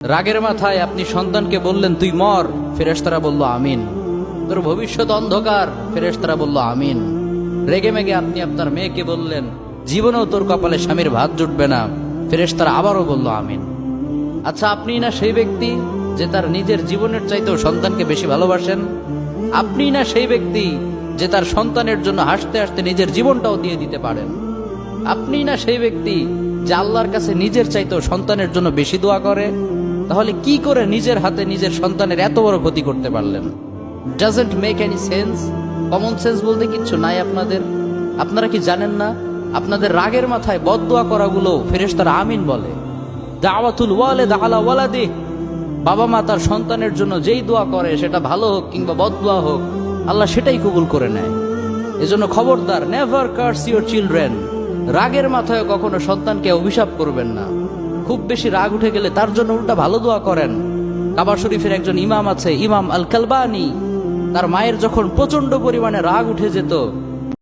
রাগের মাথায় আপনি সন্তানকে বললেন তুই মর, ফেরেশতারা বলল আমিন। তোর ভবিষ্যৎ অন্ধকার, ফেরেশতারা বলল আমিন। রেগে মেগে আপনি আপনার মেয়েকে বললেন জীবনেও তোর কপালে স্বামীর ভাত জুটবে না, ফেরেশতারা আবারও বলল আমিন। আচ্ছা, আপনি না সেই ব্যক্তি যে তার নিজের জীবনের চাইতেও সন্তানকে বেশি ভালোবাসেন? আপনি না সেই ব্যক্তি যে তার সন্তানের জন্য হাসতে হাসতে নিজের জীবনটাও দিয়ে দিতে পারেন? আপনি না সেই ব্যক্তি যে আল্লাহর কাছে নিজের চাইতেও সন্তানের জন্য বেশি দোয়া করে? তাহলে কি করে নিজের হাতে নিজের সন্তানের এত বড় ক্ষতি করতে পারলেন? Doesn't make any sense. Common sense বলতে কিচ্ছু নাই আপনাদের? আপনারা কি জানেন না আপনাদের রাগের মাথায় বদদোয়া করাগুলো ফেরেশতারা আমিন বলে? দাওয়াতুল ওয়ালিদ আলা ওয়ালাদিহি, বাবা মা তার সন্তানের জন্য যেই দোয়া করে সেটা ভালো হোক কিংবা বদদোয়া হোক, আল্লাহ সেটাই কবুল করে নেয়। এজন্য খবরদার, নেভার কার্স ইউর চিলড্রেন। রাগের মাথায় কখনো সন্তানকে অভিশাপ করবেন না। খুব বেশি রাগ উঠে গেলে তার জন্য উল্টা ভালো দোয়া করেন। কাবা শরীফের একজন ইমাম আছে, ইমাম আল কালবানি। তার মায়ের যখন প্রচন্ড পরিমাণে রাগ উঠে যেত,